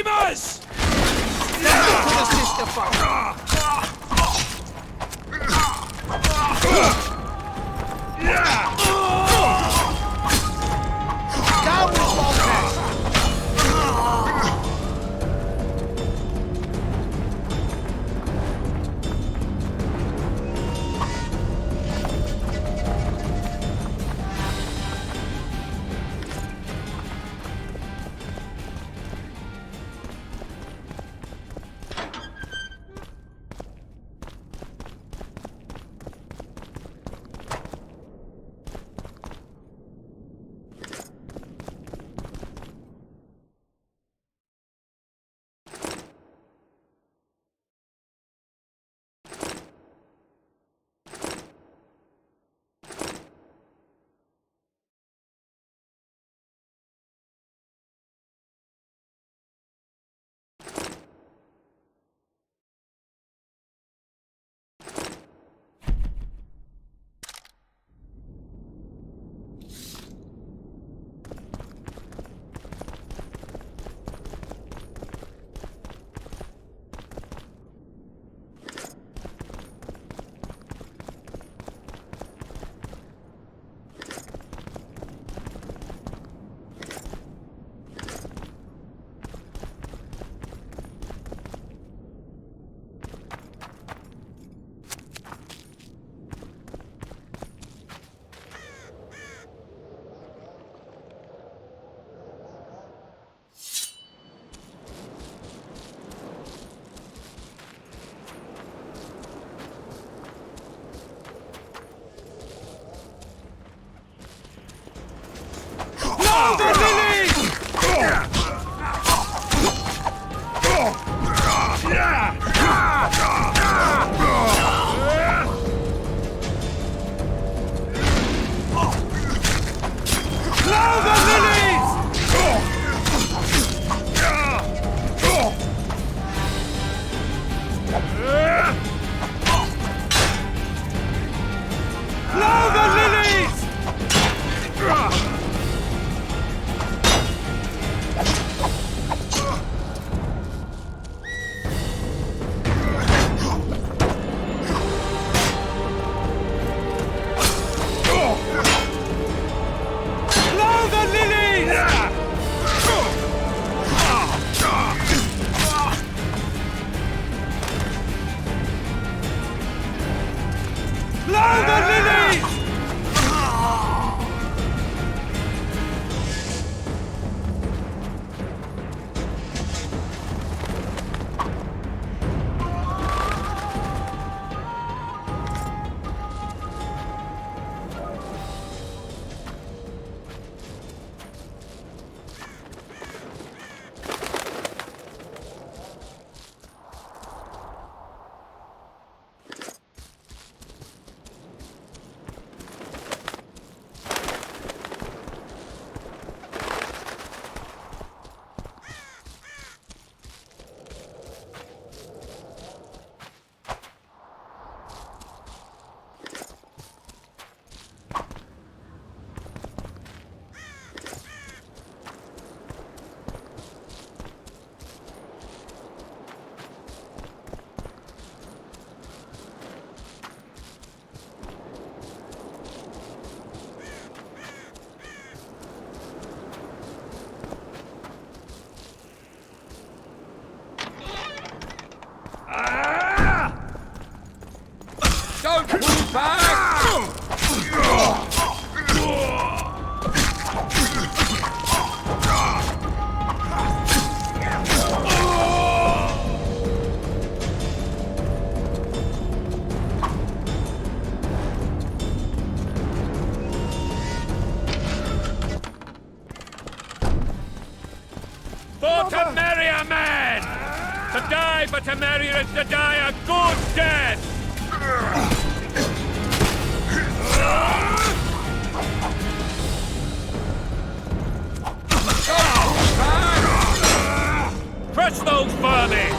Dreamers! To the sister fucker! Down with Voltex! Don't pull back! For to marry a man! To die but to marry is to die a good death! Crush those vermin!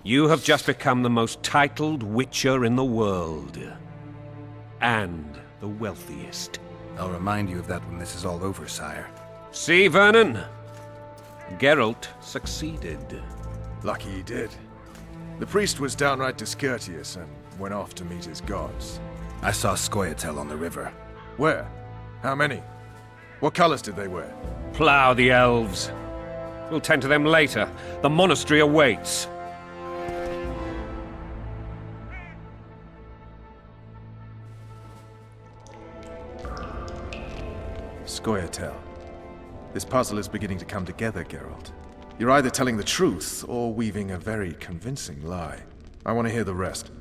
You have just become the most titled witcher in the world. And the wealthiest. I'll remind you of that when this is all over, sire. See, Vernon? Geralt succeeded. Lucky he did. The priest was downright discourteous and went off to meet his gods. I saw Scoia'tael on the river. Where? How many? What colors did they wear? Plough the elves. We'll tend to them later. The monastery awaits. Scoia'tael. This puzzle is beginning to come together, Geralt. You're either telling the truth or weaving a very convincing lie. I want to hear the rest.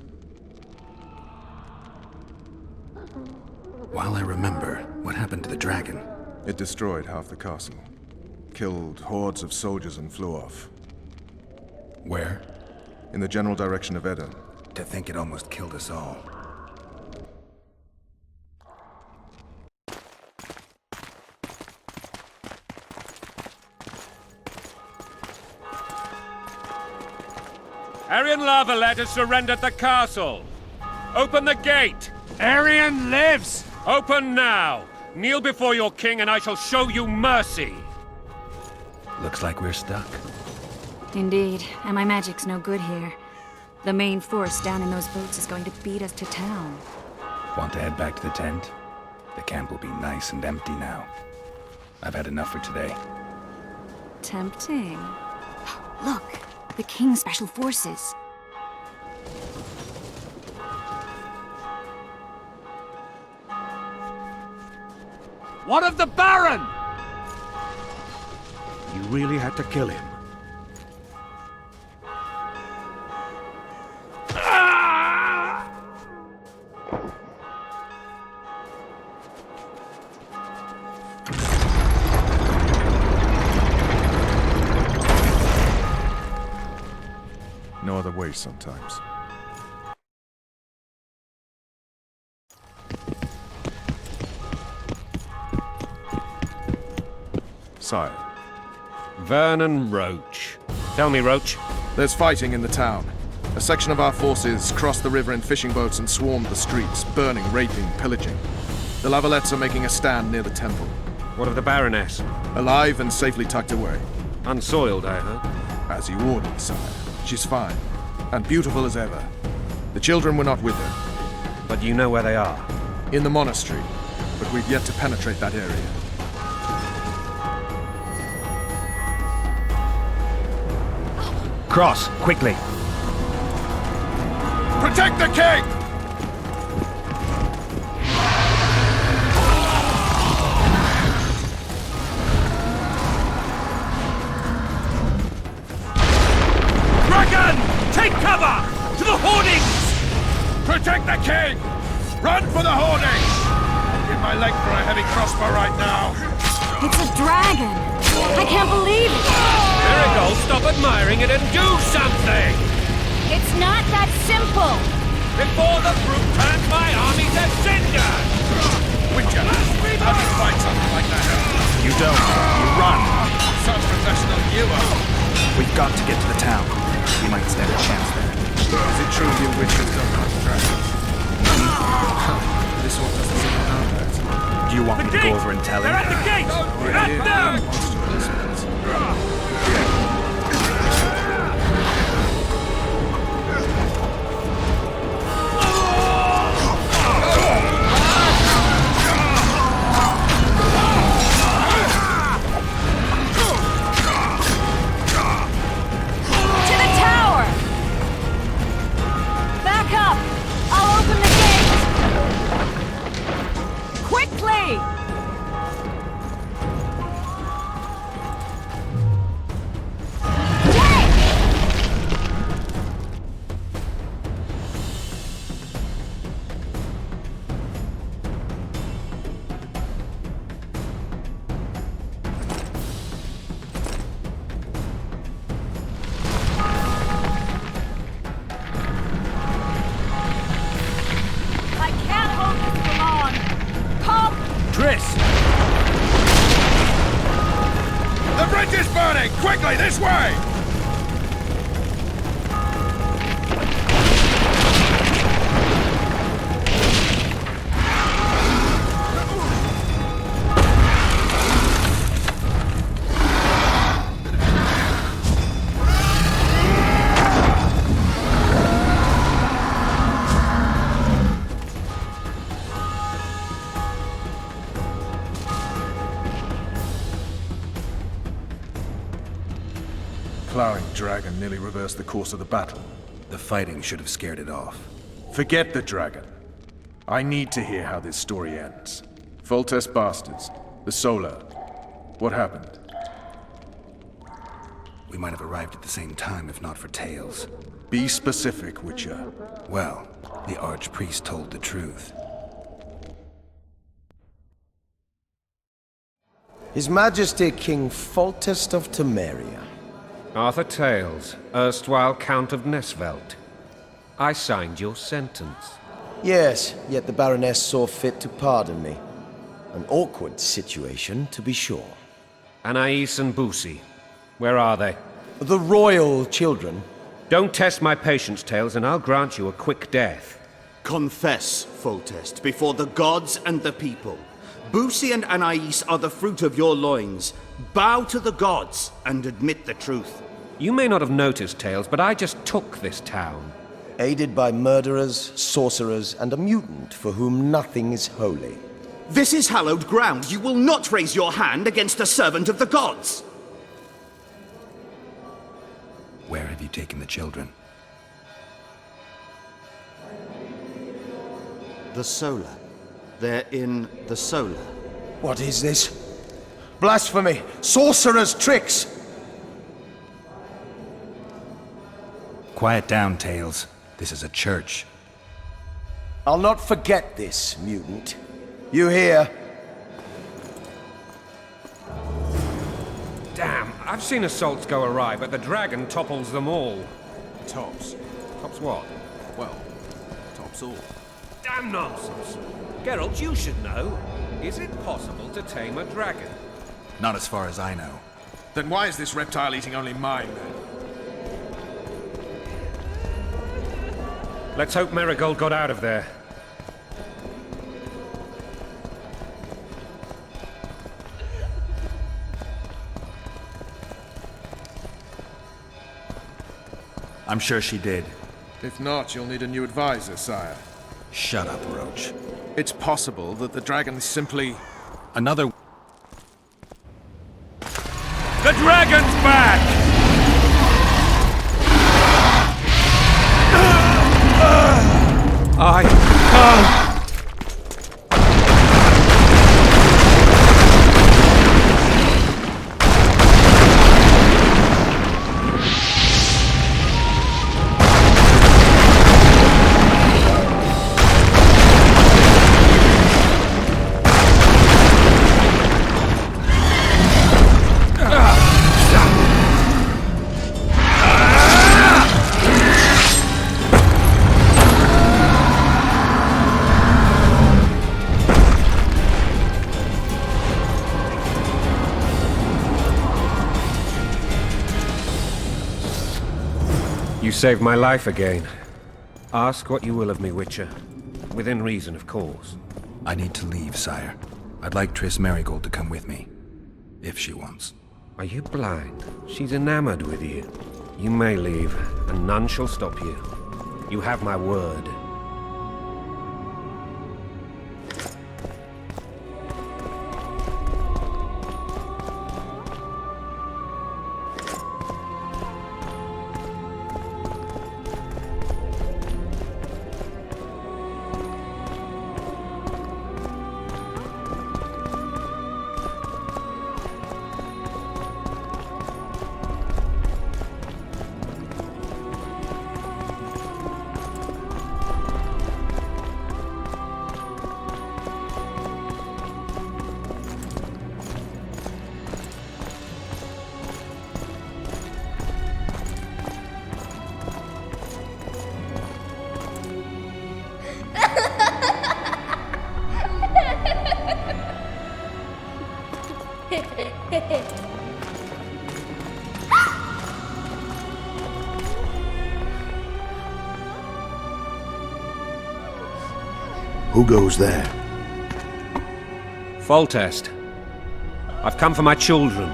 While I remember, what happened to the dragon? It destroyed half the castle. Killed hordes of soldiers and flew off. Where? In the general direction of Edda. To think it almost killed us all. Aryan Lava surrendered the castle. Open the gate! Arian lives! Open now! Kneel before your king and I shall show you mercy! Looks like we're stuck. Indeed, and my magic's no good here. The main force down in those boats is going to beat us to town. Want to head back to the tent? The camp will be nice and empty now. I've had enough for today. Tempting. Look, the King's special forces. What of the Baron? You really had to kill him. No other way sometimes. Sire, Vernon Roach. Tell me, Roach. there's fighting in the town. A section of our forces crossed the river in fishing boats and swarmed the streets, burning, raping, pillaging. The Lavalettes are making a stand near the temple. What of the Baroness? Alive and safely tucked away. Unsoiled, I heard. As you ordered, sire. She's fine. And beautiful as ever. The children were not with her. But you know where they are. In the monastery. But we've yet to penetrate that area. Cross, quickly! Protect the king! Dragon! Take cover! To the hoardings! Protect the king! Run for the hoardings! Give my leg for a heavy crossbow right now. It's a dragon! I can't believe it! Marigold, stop admiring it and do something! It's not that simple! Before the brute turns my army to cinder! Witcher, how do you fight something like that? You don't. You run. Some professional you are. We've got to get to the town. We might stand a chance there. Is it true you witchers don't hunt dragons? This one doesn't seem to know that. Do you want me to go over and tell him? They're at the gate! At them! To the tower! Back up! I'll open the gate! Quickly! I can't hold this for long! Come! Triss! The bridge is burning! Quickly, this way! Plowing dragon nearly reversed the course of the battle. The fighting should have scared it off. Forget the dragon. I need to hear how this story ends. Foltest bastards. The Solar. What happened? We might have arrived at the same time if not for Tails. Be specific, Witcher. Well, the Archpriest told the truth. His Majesty King Foltest of Temeria. Arthur Tales, erstwhile Count of Nesvelt. I signed your sentence. Yes, yet the Baroness saw fit to pardon me. An awkward situation, to be sure. Anais and Boosie, where are they? The royal children. Don't test my patience, Tales, and I'll grant you a quick death. Confess, Foltest, before the gods and the people. Busi and Anais are the fruit of your loins. Bow to the gods and admit the truth. You may not have noticed, Tails, but I just took this town. Aided by murderers, sorcerers, and a mutant for whom nothing is holy. This is hallowed ground. You will not raise your hand against a servant of the gods. Where have you taken the children? The Solar. They're in the Solar. What is this? Blasphemy! Sorcerers' tricks! Quiet down, Tails. This is a church. I'll not forget this, mutant. You hear? Damn, I've seen assaults go awry, but the dragon topples them all. Tops. Tops what? Well, tops all. Damn nonsense! Geralt, you should know. Is it possible to tame a dragon? Not as far as I know. Then why is this reptile eating only mine, then? Let's hope Marigold got out of there. I'm sure she did. If not, you'll need a new advisor, sire. Shut up, Roach. It's possible that the dragon simply... Another... The dragon's back! I can't! You saved my life again. Ask what you will of me, Witcher. Within reason, of course. I need to leave, sire. I'd like Triss Marigold to come with me. If she wants. Are you blind? She's enamored with you. You may leave, and none shall stop you. You have my word. Who goes there? Foltest. I've come for my children.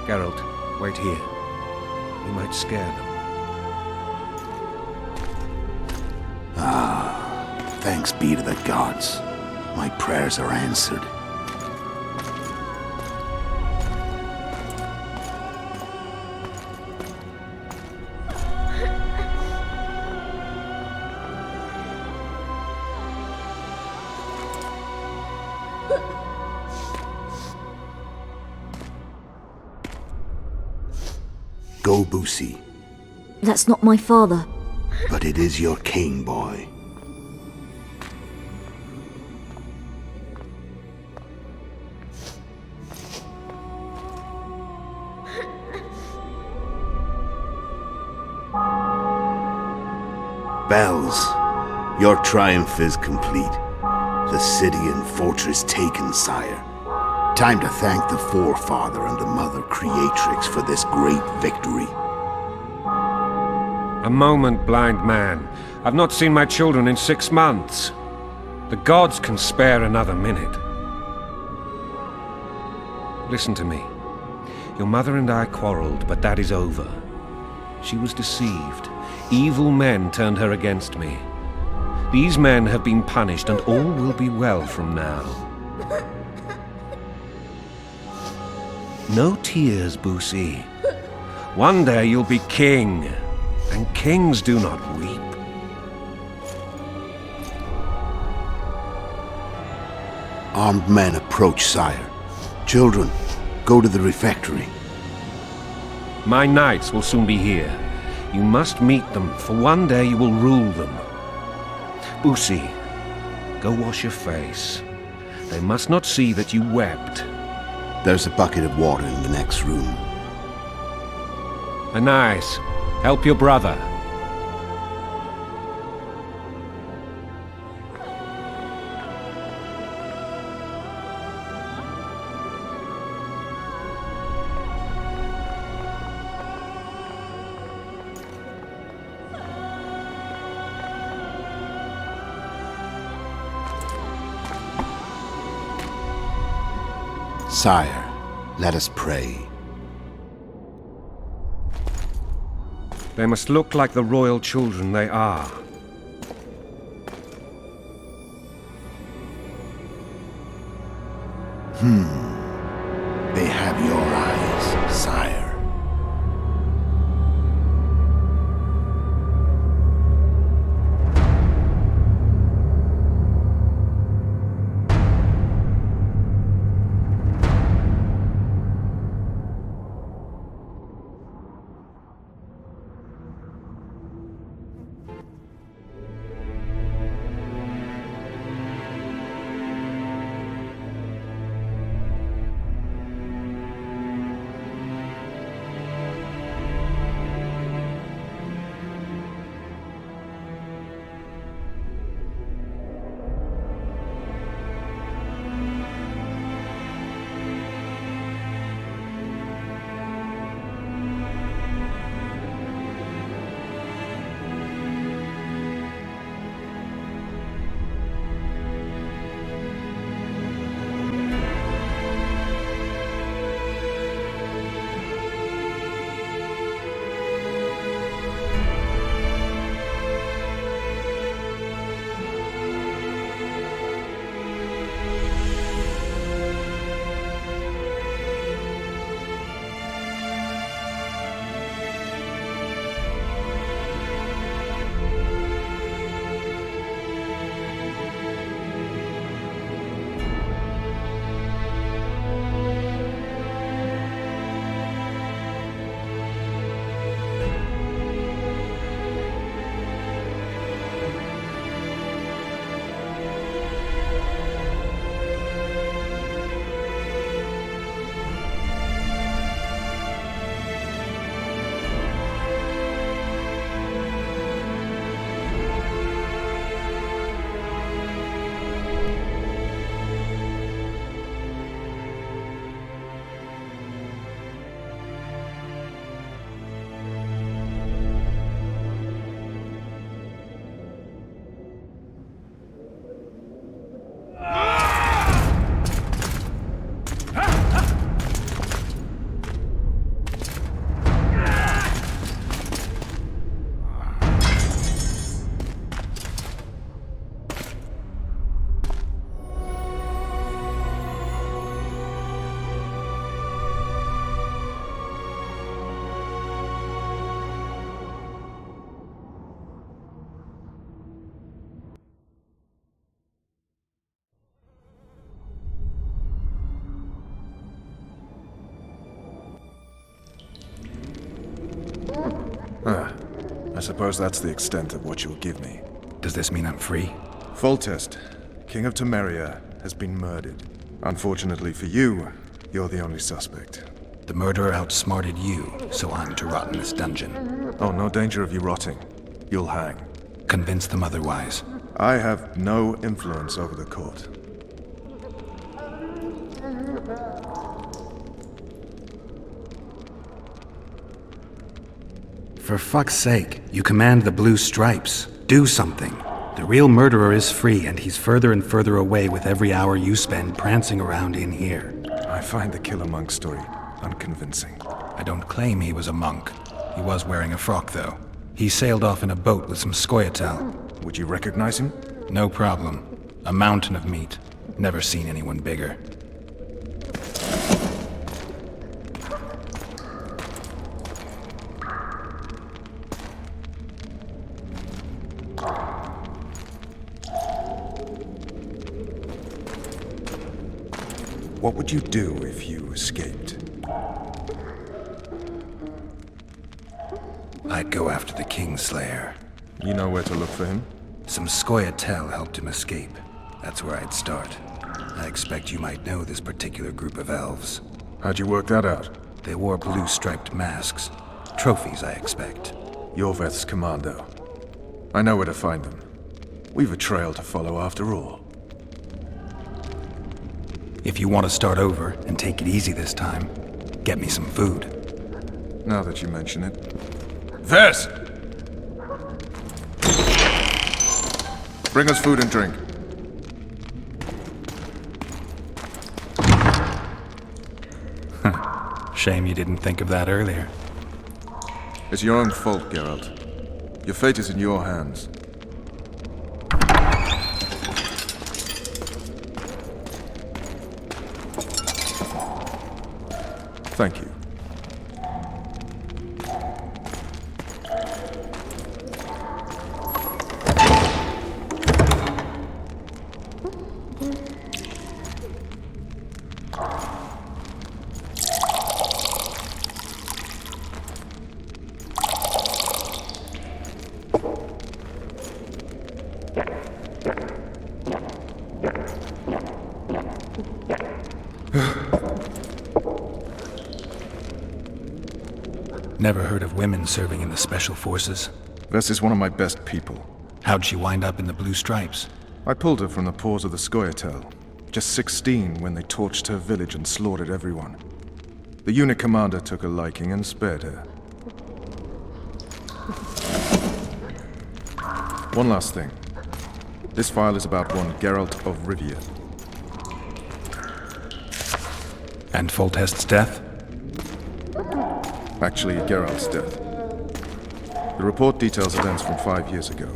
Geralt, wait here. You might scare them. Thanks be to the gods. My prayers are answered. Go, Busi. That's not my father. But it is your king, boy. Bells, your triumph is complete. The city and fortress taken, sire. Time to thank the Forefather and the Mother Creatrix for this great victory. A moment, blind man. I've not seen my children in 6 months. The gods can spare another minute. Listen to me. Your mother and I quarreled, but that is over. She was deceived. Evil men turned her against me. These men have been punished, and all will be well from now. No tears, Boosie. One day you'll be king, and kings do not weep. Armed men approach, sire. Children, go to the refectory. My knights will soon be here. You must meet them, for one day you will rule them. Boosie, go wash your face. They must not see that you wept. There's a bucket of water in the next room. Anais, help your brother. Sire, let us pray. They must look like the royal children they are. They have your eyes, sire. I suppose that's the extent of what you'll give me. Does this mean I'm free? Foltest, King of Temeria, has been murdered. Unfortunately for you, you're the only suspect. The murderer outsmarted you, so I'm to rot in this dungeon. Oh, no danger of you rotting. You'll hang. Convince them otherwise. I have no influence over the court. For fuck's sake, you command the Blue Stripes. Do something. The real murderer is free, and he's further and further away with every hour you spend prancing around in here. I find the Killer Monk story unconvincing. I don't claim he was a monk. He was wearing a frock, though. He sailed off in a boat with some Scoia'tael. Would you recognize him? No problem. A mountain of meat. Never seen anyone bigger. What would you do if you escaped? I'd go after the Kingslayer. You know where to look for him? Some Scoia'tael helped him escape. That's where I'd start. I expect you might know this particular group of elves. How'd you work that out? They wore blue-striped masks. Trophies, I expect. Yorveth's commando. I know where to find them. We've a trail to follow after all. If you want to start over and take it easy this time, get me some food. Now that you mention it. Vers! Bring us food and drink. Shame you didn't think of that earlier. It's your own fault, Geralt. Your fate is in your hands. Thank you. Never heard of women serving in the Special Forces. Vess is one of my best people. How'd she wind up in the Blue Stripes? I pulled her from the paws of the Scoia'tael. Just 16 when they torched her village and slaughtered everyone. The unit commander took a liking and spared her. One last thing. This file is about one Geralt of Rivia. And Foltest's death? Actually, Geralt's death. The report details events from 5 years ago.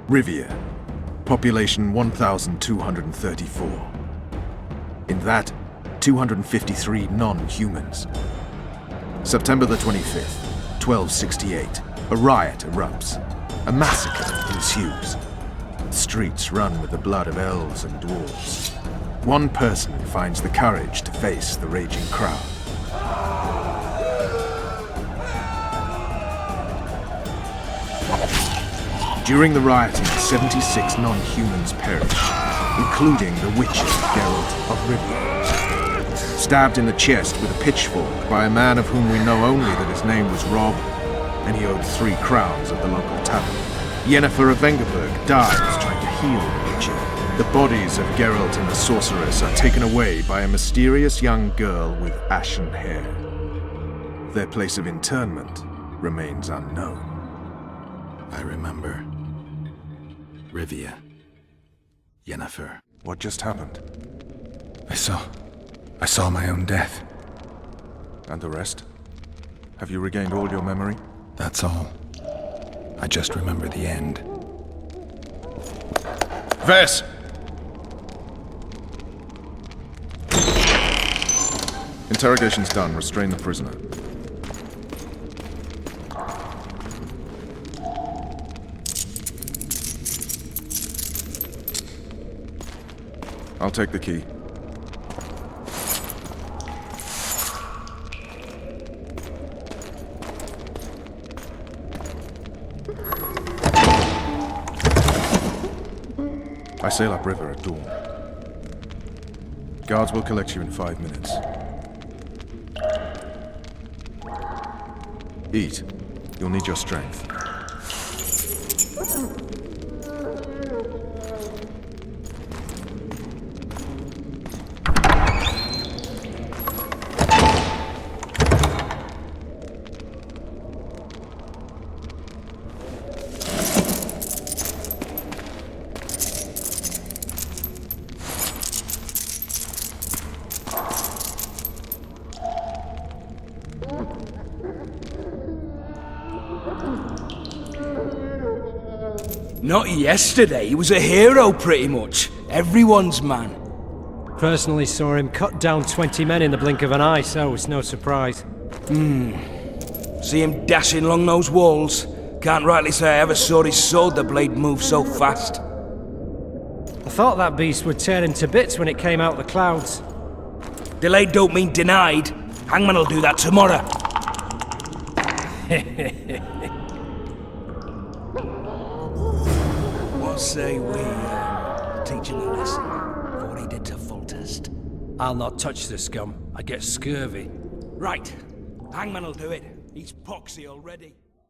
Rivia. Population 1,234. In that, 253 non-humans. September the 25th, 1268. A riot erupts. A massacre ensues. Streets run with the blood of elves and dwarves. One person finds the courage to face the raging crowd. During the rioting, 76 non-humans perish, including the witcher Geralt of Rivia. Stabbed in the chest with a pitchfork by a man of whom we know only that his name was Rob, and he owed 3 crowns at the local tavern. Yennefer of Vengerberg dies trying to heal the witcher. The bodies of Geralt and the sorceress are taken away by a mysterious young girl with ashen hair. Their place of internment remains unknown. I remember. Rivia. Yennefer. What just happened? I saw my own death. And the rest? Have you regained all your memory? That's all. I just remember the end. Vess! Interrogation's done. Restrain the prisoner. I'll take the key. I sail upriver at dawn. Guards will collect you in 5 minutes. Eat. You'll need your strength. Not yesterday. He was a hero, pretty much. Everyone's man. Personally saw him cut down 20 men in the blink of an eye, so it's no surprise. See him dashing along those walls? Can't rightly say I ever saw his sword the blade move so fast. I thought that beast would tear him to bits when it came out the clouds. Delayed don't mean denied. Hangman'll do that tomorrow. What say we teach him a lesson for what he did to Foltest? I'll not touch the scum. I get scurvy. Right. Hangman'll do it. He's poxy already.